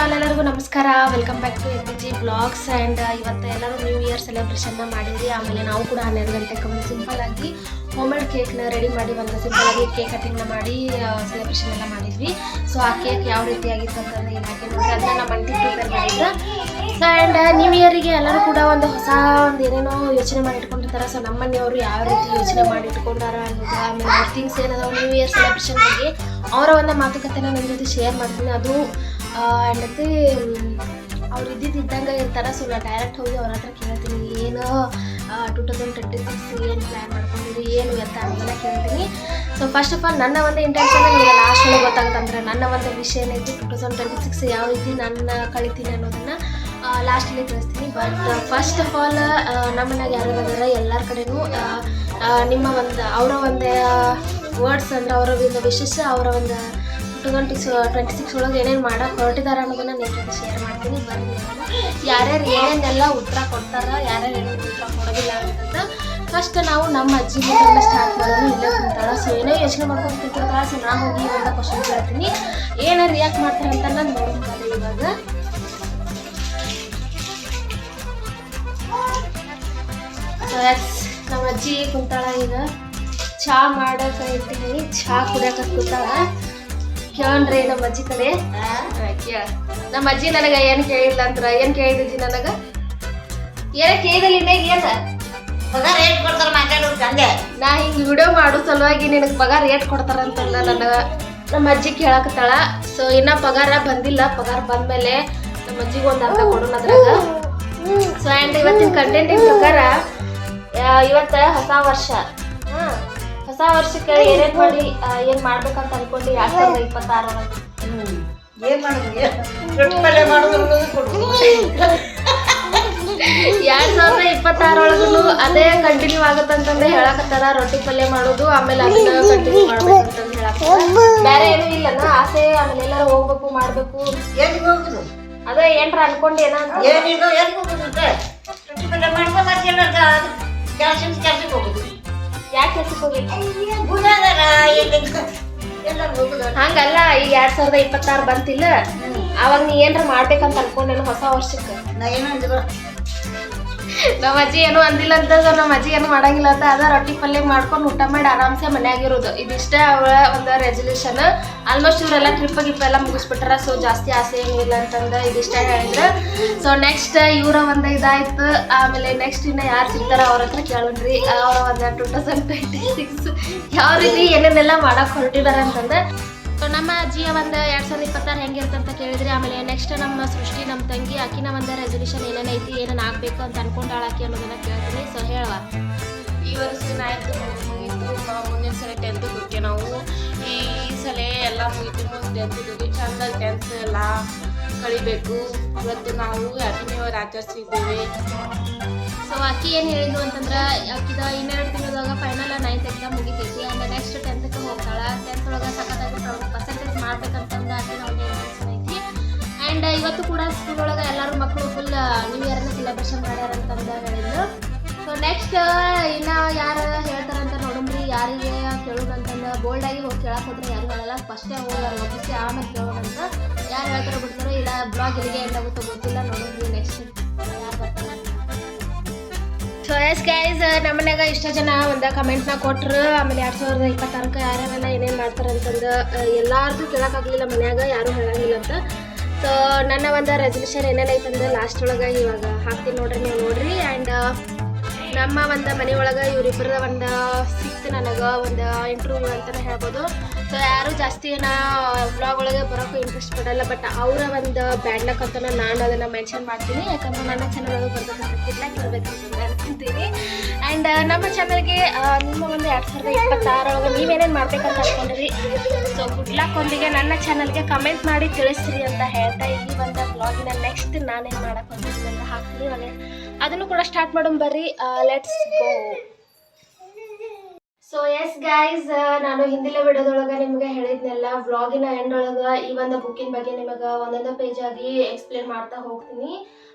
All ಎಲ್ಲರಿಗೂ ನಮಸ್ಕಾರ. Welcome back to MPG blogs. And ಇವತ್ತು ಎಲ್ಲರೂ ನ್ಯೂ ಇಯರ್ ಸೆಲೆಬ್ರೇಷನ್ನ ಮಾಡಿದ್ವಿ. ಆಮೇಲೆ ನಾವು ಕೂಡ 12 ಗಂಟೆಗೆ ಒಂದು ಸಿಂಪಲ್ಲಾಗಿ ಹೋಮ್ಮೇಡ್ ಕೇಕ್ನ ರೆಡಿ ಮಾಡಿ ಒಂದು ಸಿಂಪಲ್ಲಾಗಿ ಕೇಕ್ ಕಟಿಂಗ್ನ ಮಾಡಿ ಸೆಲೆಬ್ರೇಷನ್ ಎಲ್ಲ ಮಾಡಿದ್ವಿ. ಸೊ ಆ ಕೇಕ್ ಯಾವ ರೀತಿಯಾಗಿತ್ತು ಅಂತಂದರೆ ಇಲಾಖೆ ನೋಡಿ ಅದನ್ನ ನಮ್ಮ ಅಂಟಿ ಪ್ರಿಪೇರ್ ಮಾಡಿದ್ರು. ಸೊ ಆ್ಯಂಡ್ ನ್ಯೂ ಇಯರಿಗೆ ಎಲ್ಲರೂ ಕೂಡ ಒಂದು ಹೊಸ ಒಂದು ಏನೇನೋ ಯೋಚನೆ ಮಾಡಿ ಇಟ್ಕೊಂಡಿರ್ತಾರೆ. ಸೊ ನಮ್ಮ ಮನೆಯವರು ಯಾವ ರೀತಿ ಯೋಚನೆ ಮಾಡಿ ಇಟ್ಕೊಂಡಾರ ಅನ್ನೋದು, ಆಮೇಲೆ ಅವ್ರ ಥಿಂಗ್ಸ್ ಏನದಾವ ನ್ಯೂ ಇಯರ್ ಸೆಲೆಬ್ರೇಷನ್ ಬಗ್ಗೆ ಅವರ ಒಂದು ಮಾತುಕತೆನ ನಿಮ್ಮ ಜೊತೆ ಶೇರ್ ಮಾಡ್ತೀನಿ. ಅದು ಆ್ಯಂಡ್ ಅವ್ರು ಇದ್ದಂಗೆ ಇರ್ತಾರೆ. ಸೊ ನಾನು ಡೈರೆಕ್ಟ್ ಹೋಗಿ ಅವ್ರ ಹತ್ರ ಕೇಳ್ತೀನಿ, ಏನು 2026 ಏನು ಪ್ಲ್ಯಾನ್ ಮಾಡ್ಕೊಂಡಿರಿ, ಏನು ಎತ್ತ ಅನ್ನೋದನ್ನ ಕೇಳ್ತೀನಿ. ಸೊ ಫಸ್ಟ್ ಆಫ್ ಆಲ್ ನನ್ನ ಒಂದು ಇಂಟೆನ್ಷನ್ ನಿಮಗೆ ಲಾಸ್ಟ್ ಒಳಗೆ ಗೊತ್ತಾಗುತ್ತೆ. ಅಂದರೆ ನನ್ನ ಒಂದು ವಿಷಯ ಏನೈತಿ 2026 ಯಾವ ರೀತಿ ನನ್ನ ಕಳಿತೀನಿ ಅನ್ನೋದನ್ನು ಲಾಸ್ಟಲ್ಲಿ ತಿಳಿಸ್ತೀನಿ. ಬಟ್ ಫಸ್ಟ್ ಆಫ್ ಆಲ್ ನಮ್ಮ ಮನೆಯಾಗ ಯಾರು ಬಂದರೆ ಎಲ್ಲರ ಕಡೆಯೂ ನಿಮ್ಮ ಒಂದು ಅವರ ಒಂದು ವರ್ಡ್ಸ್ ಅಂದರೆ ಅವರ ಒಂದು ವಿಶೇಷ ಅವರ ಒಂದು 2026 ಒಳಗೆ ಏನೇನು ಮಾಡೋಕೆ ಹೊರಟಿದ್ದಾರೆ ಅನ್ನೋದನ್ನು ನಿಮ್ಮ ಜೊತೆ ಶೇರ್ ಮಾಡ್ತೀನಿ. ಬನ್ನಿ, ಯಾರ್ಯಾರು ಏನೇನೆಲ್ಲ ಉತ್ತರ ಕೊಡ್ತಾರ, ಯಾರ್ಯಾರು ಏನೇನು ಉತ್ತರ ಕೊಡೋದಿಲ್ಲ ಅಂತ ಫಸ್ಟ್ ನಾವು ನಮ್ಮ ಅಜ್ಜಿ ಮನೆಯಿಂದ ಸ್ಟಾರ್ಟ್ ಮಾಡೋದು ಇಲ್ಲೇ ಕುಂತಾಳ. ಸೊ ಏನೋ ಯೋಚನೆ ಮಾಡ್ಕೊಂಡು ಕುಂತಿರ್ತಾಳ. ಸೊ ನಾನು ಹೋಗಿ ಇವಾಗ ಕ್ವಶನ್ ಕೇಳ್ತೀನಿ, ಏನೋ ರಿಯಾಕ್ಟ್ ಮಾಡ್ತಾರೆ ಅಂತ ನಾನು ನೋಡ್ಬೋದು. ಇವಾಗ ನಮ್ಮ ಅಜ್ಜಿ ಕುಂತಾಳ. ಈಗ ಚಹಾ ಮಾಡೋಕೆ ಇಟ್ಟಿದ್ದೀನಿ, ಚಹಾ ಕುಡಿಯೋಕೆ ಕೂತಾಳ. ಕೇಳ್ರಿ ನಮ್ಮ ಅಜ್ಜಿ ಕಡೆ. ಕೇಳ ನಮ್ಮ ಅಜ್ಜಿ ನನಗೆ ಏನು ಕೇಳಿಲ್ಲ ಅಂದ್ರ ಏನು ಕೇಳಿದ್ರಿ ನನಗೆ ಏನ ಕೇಳಿದಲ್ಲಿ ಏನು ಪಗಾರ ರೇಟ್ ಕೊಡ್ತಾರ ಮಾತಾಡೋದು ಕಂದೆ. ನಾ ಹಿಂಗೆ ವಿಡಿಯೋ ಮಾಡೋ ಸಲುವಾಗಿ ನಿನಗೆ ಪಗಾರ ರೇಟ್ ಕೊಡ್ತಾರಂತಲ್ಲ ನನಗೆ ನಮ್ಮ ಅಜ್ಜಿ ಕೇಳಕತ್ತಾಳ. ಸೊ ಇನ್ನ ಪಗಾರ ಬಂದಿಲ್ಲ, ಪಗಾರ ಬಂದ್ಮೇಲೆ ನಮ್ಮ ಅಜ್ಜಿಗೆ ಒಂದು ಅರ್ಧ ಕೊಡೋಣ ಅದ್ರಾಗ. ಸೊ ಆ್ಯಂಡ್ ಇವತ್ತಿನ ಕಂಟೆಂಟಿನ ಪ್ರಕಾರ ಇವತ್ತು ಹೊಸ ವರ್ಷ. ಹೊಸ ವರ್ಷಕ್ಕೆ ಏನೇನು ಮಾಡಿ ಏನು ಮಾಡ್ಬೇಕಂತ ಅನ್ಕೊಂಡು 2026 ಏನ್ ಮಾಡುದು, ರೊಟ್ಟಿ ಪಲ್ಯ ಮಾಡುದು, 2026 ಒಳಗೂ ಅದೇ ಕಂಟಿನ್ಯೂ ಆಗುತ್ತಂತಂದ್ರೆ ಹೇಳಕತ್ತಾರ. ರೊಟ್ಟಿ ಪಲ್ಯ ಮಾಡೋದು, ಆಮೇಲೆ ಅದನ್ನ ಕಂಟಿನ್ಯೂ ಮಾಡ್ಬೇಕಂತಂದು ಹೇಳಕತ್ತಾರ. ಬೇರೆ ಏನೂ ಇಲ್ಲನ ಆಸೆ. ಆಮೇಲೆ ಎಲ್ಲರೂ ಹೋಗ್ಬೇಕು ಮಾಡ್ಬೇಕು. ಎಲ್ಲಿಗೆ ಹೋಗುದು? ಅದೇ ಏನ್ರ ಅನ್ಕೊಂಡು ಏನಂತ ಏನಿಲ್ಲ, ಎಲ್ಲಿಗೆ ಹೋಗುದು? ರೊಟ್ಟಿ ಪಲ್ಯ ಮಾಡ್ಕೊ ಕೆಲ್ಸಕ್ಕೆ ಹೋಗುದು. ಯಾಕೆ ಕೆಲ್ಸಕ್ಕೆ ಹೋಗಿಲ್ಲ? ಗುಣಾದಾರ ಎಲ್ಲರೂ ಹೋಗುದು. ಹಂಗಲ್ಲ, ಈಗ 2026 ಬಂತಿಲ್ಲ, ಅವಾಗ ನೀ ಏನ್ರ ಮಾಡ್ಬೇಕಂತ ಅನ್ಕೊಂಡೇನು ಹೊಸ ವರ್ಷಕ್ಕೆ? ನಾ ಏನೋ ಅಂದಿಲ್ಲ, ನಮ್ಮ ಅಜ್ಜಿ ಏನೂ ಅಂದಿಲ್ಲ ಅಂತ. ನಮ್ಮ ಅಜ್ಜಿ ಏನು ಮಾಡಂಗಿಲ್ಲ ಅಂತ. ಅದ ರೊಟ್ಟಿ ಪಲ್ಯ ಮಾಡ್ಕೊಂಡು ಊಟ ಮಾಡಿ ಆರಾಮ್ಸೆ ಮನ್ಯಾಗಿರೋದು. ಇದಿಷ್ಟೇ ಅವಳ ಒಂದು ರೆಸಲ್ಯೂಷನ್. ಆಲ್ಮೋಸ್ಟ್ ಇವರೆಲ್ಲ ಟ್ರಿಪ್ ಗಿಪ್ ಎಲ್ಲ ಮುಗಿಸ್ಬಿಟ್ಟಾರ. ಸೊ ಜಾಸ್ತಿ ಆಸೆ ಏನೂ ಇಲ್ಲ ಅಂತಂದು ಇದಿಷ್ಟೇ ಹೇಳಿದ್ರು. ಸೊ ನೆಕ್ಸ್ಟ್ ಇವರ ಒಂದು ಇದಾಯ್ತು. ಆಮೇಲೆ ನೆಕ್ಸ್ಟ್ ಇನ್ನು ಯಾರು ಸಿಗ್ತಾರ ಅವ್ರ ಹತ್ರ ಕೇಳೋಣ್ರಿ. ಅವರ ಒಂದು 2026 ಯಾವ ರೀತಿ ಏನೇನೆಲ್ಲ ಮಾಡಕ್ಕೆ ಹೊರಟಿದ್ದಾರೆ ಅಂತಂದ್ರೆ. ಸೊ ನಮ್ಮ ಅಜ್ಜಿಯ ಒಂದು 2026 ಹೆಂಗಿರುತ್ತೆ ಅಂತ ಕೇಳಿದ್ರಿ. ಆಮೇಲೆ ನೆಕ್ಸ್ಟ್ ನಮ್ಮ ಸೃಷ್ಟಿ, ನಮ್ಮ ತಂಗಿ, ಆಕಿನ ಒಂದು ರೆಸಲ್ಯೂಷನ್ ಏನೇನೈತಿ, ಏನೇನು ಆಗಬೇಕು ಅಂತ ಅನ್ಕೊಂಡಾಳ ಆಕಿ ಅನ್ನೋದನ್ನ ಕೇಳ್ತೀನಿ. ಸೊ ಹೇಳುವ, ಈ ವರ್ಷ 9th ಮುಗೀತು, ಮುಂದಿನ ಸಲ 10th ಹೋಗಿ ನಾವು. ಈ ಸಲ ಎಲ್ಲ ಮುಗೀತು, 10th ಹೋಗಿ ಚಂದ 10th ಎಲ್ಲ ಕಳಿಬೇಕು. ಇವತ್ತು ನಾವು ಹ್ಯಾಪಿ ನ್ಯೂ ಇಯರ್ ಆಚರಿಸಿದ್ದೇವೆ. ಸೊ ಆಕಿ ಏನು ಹೇಳಿದ್ವು ಅಂತಂದ್ರೆ, ಆಕಿದ 12 ತಿಂಗಳದಾಗ ಫೈನಲ್ 9th ಎಕ್ಸಾಮ್ ಮುಗಿತೈತಿ. ಆಮೇಲೆ ನೆಕ್ಸ್ಟ್ 10th ಹೋಗ್ತಾಳ. 10th ಒಳಗೆ ಸಖತ್ತಾಗಿ ಪರ್ಸೆಂಟೇಜ್ ಮಾಡ್ಬೇಕಂತಂದು ಆಕಿನ ಒಂದು ಇಂಟೆನ್ಷನ್ ಐತಿ. ಆ್ಯಂಡ್ ಇವತ್ತು ಕೂಡ ಸ್ಕೂಲ್ ಒಳಗೆ ಎಲ್ಲರೂ ಮಕ್ಕಳು ಫುಲ್ ನ್ಯೂ ಇಯರ್ನ ಸೆಲೆಬ್ರೇಷನ್ ಮಾಡ್ಯಾರಂತಂದು ಹೇಳಿದ್ರು. ಸೊ ನೆಕ್ಸ್ಟ್ ಇನ್ನು ಯಾರು ಹೇಳ್ತಾರಂತ ನೋಡಮ್ರಿ. ಯಾರಿಗೆ ಕೇಳೋದಂತಂದು ಬೋಲ್ಡಾಗಿ ಹೋಗಿ ಕೇಳಕ್ಕೆ ಹೋದ್ರೆ ಯಾರು ಹೇಳಲ್ಲ. ಫಸ್ಟೇ ಹೋಗಿ ಒಪ್ಪಿಸಿ ಆಮೇಲೆ ಕೇಳೋದಂತ. ಯಾರು ಹೇಳ್ತಾರೋ ಬಿಡ್ತಾರೋ, ಇಲ್ಲ ಬ್ಲಾಗ್ ಇಲ್ಲಿಗೆ ಎಂದಾಗುತ್ತೋ ಗೊತ್ತಿಲ್ಲ. ನೋಡಮ್ರಿ ನೆಕ್ಸ್ಟ್ ಯಾರು ಬರ್ತಾರೆ. ಸೊ ಎಸ್ ಗೈಸ್, ನಮ್ಮ ಮನ್ಯಾಗ ಇಷ್ಟ ಜನ ಒಂದು ಕಮೆಂಟ್ನ ಕೊಟ್ಟರು. ಆಮೇಲೆ 2026 ಯಾರ್ಯಾರೆಲ್ಲ ಏನೇನು ಮಾಡ್ತಾರೆ ಅಂತಂದು ಎಲ್ಲಾರ್ದು ಕೇಳೋಕ್ಕಾಗಲಿಲ್ಲ ಮನ್ಯಾಗ, ಯಾರೂ ಹೇಳಂಗಿಲ್ಲ ಅಂತ. ಸೊ ನನ್ನ ಒಂದು ರೆಸಲ್ಯೂಷನ್ ಏನೇನೈತಂದ್ರೆ ಲಾಸ್ಟ್ ಒಳಗೆ ಇವಾಗ ಹಾಕ್ತೀನಿ ನೋಡ್ರಿ, ನೀವು ನೋಡ್ರಿ. ಆ್ಯಂಡ್ ನಮ್ಮ ಒಂದು ಮನೆಯೊಳಗೆ ಇವರಿಬ್ಬರ ಒಂದು ಸಿಕ್ತು ನನಗೆ ಒಂದು ಇಂಟರ್ವ್ಯೂ ಅಂತಲೇ ಹೇಳ್ಬೋದು. ಸೊ ಯಾರು ಜಾಸ್ತಿ ವ್ಲಾಗ್ ಒಳಗೆ ಬರೋಕ್ಕೂ ಇಂಟ್ರೆಸ್ಟ್ ಪಡಲ್ಲ. ಬಟ್ ಅವರ ಒಂದು ಬ್ಯಾಡ್ ಲಕ್ ಅಂತ ನಾನು ಅದನ್ನು ಮೆನ್ಷನ್ ಮಾಡ್ತೀನಿ. ಯಾಕಂದ್ರೆ ನನ್ನ ಚಾನಲ್ ಒಳಗೆ ಬರ್ಬೇಕಂತ ಇರಬೇಕಂತಂದು ಅನ್ಕೊಂತೀನಿ. ಆ್ಯಂಡ್ ನಮ್ಮ ಚಾನಲ್ಗೆ ನಿಮ್ಮ ಒಂದು 2026 ಒಳಗೆ ನೀವೇನೇನು ಮಾಡ್ಬೇಕಂತ ಅನ್ಕೊಂಡಿರಿ. ಸೊ ಗುಡ್ ಲಕ್ ಒಂದಿಗೆ ನನ್ನ ಚಾನಲ್ಗೆ ಕಮೆಂಟ್ ಮಾಡಿ ತಿಳಿಸ್ರಿ ಅಂತ ಹೇಳ್ತಾ ಈ ಒಂದು ವ್ಲಾಗಿನ ನೆಕ್ಸ್ಟ್ ನಾನೇನು ಮಾಡಕ್ಕೆ ಹೊಂದಿದ್ದೀನಿ ಅಂತ ಹಾಕ್ತೀನಿ. ಇವಾಗ ಅದನ್ನು ಕೂಡ ಸ್ಟಾರ್ಟ್ ಮಾಡೋಣ ಬರ್ರಿ. Let's go. So yes guys, ನಾನು ಹಿಂದಿನ ವಿಡಿಯೋದೊಳಗೆ ನಿಮಗೆ ಹೇಳಿದ್ನೆಲ್ಲ ವ್ಲಾಗಿನ ಎಂಡ್ ಒಳಗೆ ಈ ಒಂದು ಬುಕ್ಕಿನ ಬಗ್ಗೆ ನಿಮಗೆ ಒಂದೊಂದು ಪೇಜ್ ಆಗಿ ಎಕ್ಸ್ಪ್ಲೇನ್ ಮಾಡ್ತಾ ಹೋಗ್ತೀನಿ.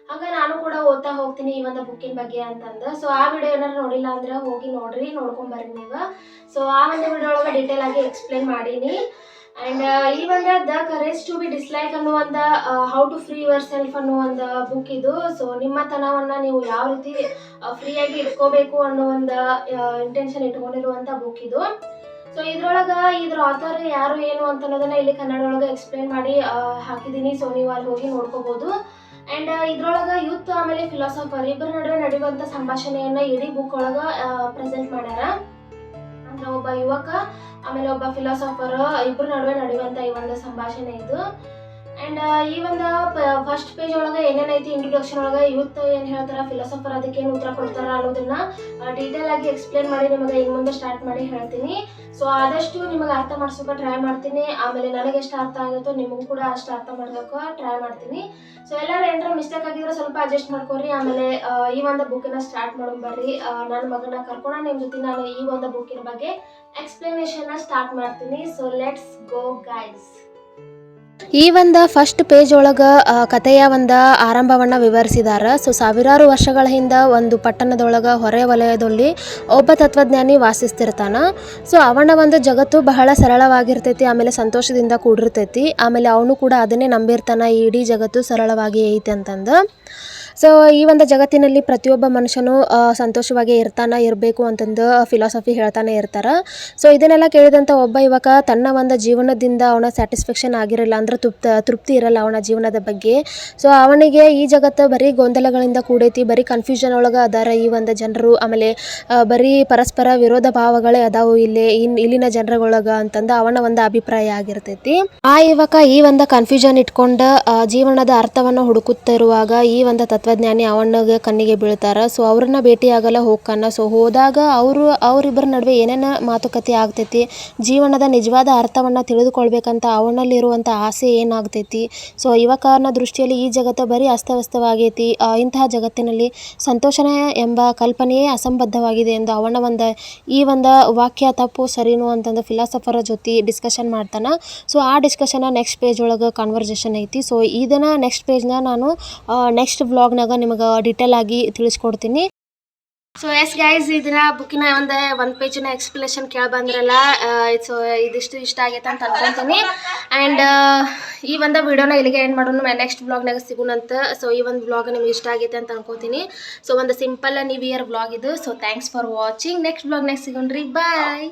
ಹಂಗೆ ನಾನು ಕೂಡ ಓದ್ತಾ ಹೋಗ್ತೀನಿ ಈ ಒಂದು ಬುಕ್ಕಿನ ಬಗ್ಗೆ ಅಂತಂದು. ಸೊ ಆ ವಿಡಿಯೋ ಏನಾರು ನೋಡಿಲ್ಲ ಅಂದ್ರೆ ಹೋಗಿ ನೋಡ್ರಿ, ನೋಡ್ಕೊಂಬರ್ರಿ ನೀವು. ಸೊ ಆ ಒಂದು ವಿಡಿಯೋ ಒಳಗೆ ಡೀಟೇಲ್ ಆಗಿ ಎಕ್ಸ್ಪ್ಲೇನ್ ಮಾಡೀನಿ. ಆ್ಯಂಡ್ ಈ ಒಂದು the courage to be disliked ಅನ್ನೋ ಒಂದು how to free yourself ಅನ್ನೋ ಒಂದು ಬುಕ್ ಇದು. ಸೊ ನಿಮ್ಮತನವನ್ನು ನೀವು ಯಾವ ರೀತಿ ಫ್ರೀಯಾಗಿ ಇಟ್ಕೋಬೇಕು ಅನ್ನೋ ಒಂದು ಇಂಟೆನ್ಷನ್ ಇಟ್ಕೊಂಡಿರುವಂಥ ಬುಕ್ ಇದು. ಸೊ ಇದ್ರೊಳಗೆ ಇದ್ರ ಆಥರ್ ಯಾರು ಏನು ಅಂತ ಅನ್ನೋದನ್ನ ಇಲ್ಲಿ ಕನ್ನಡ ಒಳಗೆ ಎಕ್ಸ್ಪ್ಲೇನ್ ಮಾಡಿ ಹಾಕಿದ್ದೀನಿ. ಸೊ ನೀವು ಅಲ್ಲಿ ಹೋಗಿ ನೋಡ್ಕೋಬೋದು. ಆ್ಯಂಡ್ ಇದ್ರೊಳಗೆ ಯೂತ್ ಆಮೇಲೆ ಫಿಲಾಸಫರ್ ಇಬ್ಬರ ನಡುವೆ ನಡೆಯುವಂಥ ಸಂಭಾಷಣೆಯನ್ನು ಇಡೀ ಬುಕ್ ಒಳಗೆ ಪ್ರೆಸೆಂಟ್ ಮಾಡ್ಯಾರ. ಅಂದ್ರೆ ಒಬ್ಬ ಯುವಕ ಆಮೇಲೆ ಒಬ್ಬ ಫಿಲಾಸಫರ್ ಇಬ್ಬರ ನಡುವೆ ನಡೆಯುವಂಥ ಈ ಒಂದು ಸಂಭಾಷಣೆ ಇದು. ಆ್ಯಂಡ್ ಈ ಒಂದು ಫಸ್ಟ್ ಪೇಜ್ ಒಳಗೆ ಏನೇನೈತಿ ಇಂಟ್ರೊಡಕ್ಷನ್ ಒಳಗೆ ಯೂತ್ ಏನು ಹೇಳ್ತಾರೆ, ಫಿಲಾಸಫರ್ ಅದಕ್ಕೆ ಏನು ಉತ್ತರ ಕೊಡ್ತಾರ ಅನ್ನೋದನ್ನ ಡೀಟೇಲ್ ಆಗಿ ಎಕ್ಸ್ಪ್ಲೇನ್ ಮಾಡಿ ನಿಮಗೆ ಇನ್ನು ಮುಂದೆ ಸ್ಟಾರ್ಟ್ ಮಾಡಿ ಹೇಳ್ತೀನಿ. ಸೊ ಆದಷ್ಟು ನಿಮಗೆ ಅರ್ಥ ಮಾಡಿಸೋಕೆ ಟ್ರೈ ಮಾಡ್ತೀನಿ. ಆಮೇಲೆ ನನಗೆ ಎಷ್ಟು ಅರ್ಥ ಆಗುತ್ತೋ ನಿಮಗೂ ಕೂಡ ಅಷ್ಟು ಅರ್ಥ ಮಾಡೋಕೆ ಟ್ರೈ ಮಾಡ್ತೀನಿ. ಸೊ ಎಲ್ಲರೂ ಏನಾರ ಮಿಸ್ಟೇಕ್ ಆಗಿದ್ರೆ ಸ್ವಲ್ಪ ಅಡ್ಜಸ್ಟ್ ಮಾಡ್ಕೊರಿ. ಆಮೇಲೆ ಈ ಒಂದು ಬುಕ್ಕಿನ ಸ್ಟಾರ್ಟ್ ಮಾಡೋಣ ಬರ್ರಿ. ನನ್ನ ಮಗನ ಕರ್ಕೊಂಡು ನಿಮ್ಮ ಜೊತೆ ನಾನು ಈ ಒಂದು ಬುಕ್ಕಿನ ಬಗ್ಗೆ ಎಕ್ಸ್ಪ್ಲನೇಷನ್ನ ಸ್ಟಾರ್ಟ್ ಮಾಡ್ತೀನಿ. So let's go guys. ಈ ಒಂದು ಫಸ್ಟ್ ಪೇಜ್ ಒಳಗೆ ಕಥೆಯ ಒಂದು ಆರಂಭವನ್ನು ವಿವರಿಸಿದ್ದಾರೆ. ಸೊ ಸಾವಿರಾರು ವರ್ಷಗಳ ಹಿಂದೆ ಒಂದು ಪಟ್ಟಣದೊಳಗೆ ಹೊರ ವಲಯದಲ್ಲಿ ಒಬ್ಬ ತತ್ವಜ್ಞಾನಿ ವಾಸಿಸ್ತಿರ್ತಾನ. ಸೊ ಅವನ ಒಂದು ಜಗತ್ತು ಬಹಳ ಸರಳವಾಗಿರ್ತೈತಿ, ಆಮೇಲೆ ಸಂತೋಷದಿಂದ ಕೂಡಿರ್ತೈತಿ. ಆಮೇಲೆ ಅವನು ಕೂಡ ಅದನ್ನೇ ನಂಬಿರ್ತಾನೆ, ಈ ಇಡೀ ಜಗತ್ತು ಸರಳವಾಗಿ ಐತೆ ಅಂತಂದು. ಸೊ ಈ ಒಂದು ಜಗತ್ತಿನಲ್ಲಿ ಪ್ರತಿಯೊಬ್ಬ ಮನುಷ್ಯನು ಸಂತೋಷವಾಗಿ ಇರಬೇಕು ಅಂತಂದು ಫಿಲಾಸಫಿ ಹೇಳ್ತಾನೆ ಇರ್ತಾರೆ. ಸೊ ಇದನ್ನೆಲ್ಲ ಕೇಳಿದಂಥ ಒಬ್ಬ ಯುವಕ ತನ್ನ ಒಂದು ಜೀವನದಿಂದ ಅವನ ಸ್ಯಾಟಿಸ್ಫ್ಯಾಕ್ಷನ್ ಆಗಿರಲ್ಲ, ಅಂದ್ರೆ ತೃಪ್ತಿ ಇರಲ್ಲ ಅವನ ಜೀವನದ ಬಗ್ಗೆ. ಸೊ ಅವನಿಗೆ ಈ ಜಗತ್ತು ಬರೀ ಗೊಂದಲಗಳಿಂದ ಕೂಡೈತಿ, ಬರೀ ಕನ್ಫ್ಯೂಷನ್ ಒಳಗೆ ಅದಾರ ಈ ಒಂದು ಜನರು. ಆಮೇಲೆ ಬರೀ ಪರಸ್ಪರ ವಿರೋಧ ಭಾವಗಳೇ ಅದಾವು ಇಲ್ಲಿನ ಜನರುಗಳೊಳಗೆ ಅಂತಂದು ಅವನ ಒಂದು ಅಭಿಪ್ರಾಯ ಆಗಿರ್ತೈತಿ. ಆ ಯುವಕ ಈ ಒಂದು ಕನ್ಫ್ಯೂಷನ್ ಇಟ್ಕೊಂಡು ಜೀವನದ ಅರ್ಥವನ್ನು ಹುಡುಕುತ್ತಿರುವಾಗ ಈ ಒಂದು ತತ್ವಜ್ಞಾನಿ ಅವನಿಗೆ ಕಣ್ಣಿಗೆ ಬೀಳ್ತಾರೆ. ಸೊ ಅವ್ರನ್ನ ಭೇಟಿಯಾಗಲ್ಲ ಹೋಗ್ಕನ್ನ. ಸೊ ಹೋದಾಗ ಅವರಿಬ್ಬರ ನಡುವೆ ಏನೇನು ಮಾತುಕತೆ ಆಗ್ತೈತಿ, ಜೀವನದ ನಿಜವಾದ ಅರ್ಥವನ್ನು ತಿಳಿದುಕೊಳ್ಬೇಕಂತ ಅವನಲ್ಲಿರುವಂಥ ಆಸೆ ಏನಾಗ್ತೈತಿ. ಸೊ ಯುವಕನ ದೃಷ್ಟಿಯಲ್ಲಿ ಈ ಜಗತ್ತು ಬರೀ ಅಸ್ತವ್ಯಸ್ತವಾಗೈತಿ, ಇಂತಹ ಜಗತ್ತಿನಲ್ಲಿ ಸಂತೋಷನೇ ಎಂಬ ಕಲ್ಪನೆಯೇ ಅಸಂಬದ್ಧವಾಗಿದೆ ಎಂದು ಅವನ ಈ ಒಂದು ವಾಕ್ಯ ತಪ್ಪು ಸರಿನೋ ಅಂತಂದು ಫಿಲಾಸಫರ ಜೊತೆ ಡಿಸ್ಕಷನ್ ಮಾಡ್ತಾನೆ. ಸೊ ಆ ಡಿಸ್ಕಷನ್ ನೆಕ್ಸ್ಟ್ ಪೇಜ್ ಒಳಗೆ ಕಾನ್ವರ್ಸೇಷನ್ ಐತಿ. ಸೊ ಇದನ್ನು ನೆಕ್ಸ್ಟ್ ಪೇಜ್ನ ನಾನು ನೆಕ್ಸ್ಟ್ ವ್ಲಾಗ್ನಾಗ ನಿಮಗೆ ಡೀಟೇಲ್ ಆಗಿ ತಿಳಿಸ್ಕೊಡ್ತೀನಿ. ಸೊ ಎಸ್ ಗೈಸ್, ಇದನ್ನ ಬುಕ್ಕಿನ ಒಂದು ಪೇಜಿನ ಎಕ್ಸ್ಪ್ಲನೇಷನ್ ಕೇಳಿ ಬಂದ್ರಲ್ಲ. ಸೊ ಇದಿಷ್ಟು ಇಷ್ಟ ಆಗೈತೆ ಅಂತ ಅನ್ಕೊತೀನಿ. ಆ್ಯಂಡ್ ಈ ಒಂದು ವಿಡಿಯೋನ ಇಲ್ಲಿಗೆ ಏನು ಮಾಡೋಣ, ನೆಕ್ಸ್ಟ್ ವ್ಲಾಗ್ನಾಗ ಸಿಗೋಣಂತ. ಸೊ ಈ ಒಂದು ವ್ಲಾಗ್ ನಿಮ್ಗೆ ಇಷ್ಟ ಆಗೈತೆ ಅಂತ ಅನ್ಕೋತೀನಿ. ಸೊ ಒಂದು ಸಿಂಪಲ್ ನ್ಯೂ ಇಯರ್ ವ್ಲಾಗ್ ಇದು. So thanks for watching. Next ವ್ಲಾಗ್ನಾಗ ಸಿಗೋಣ್ರಿ. ಬಾಯ್.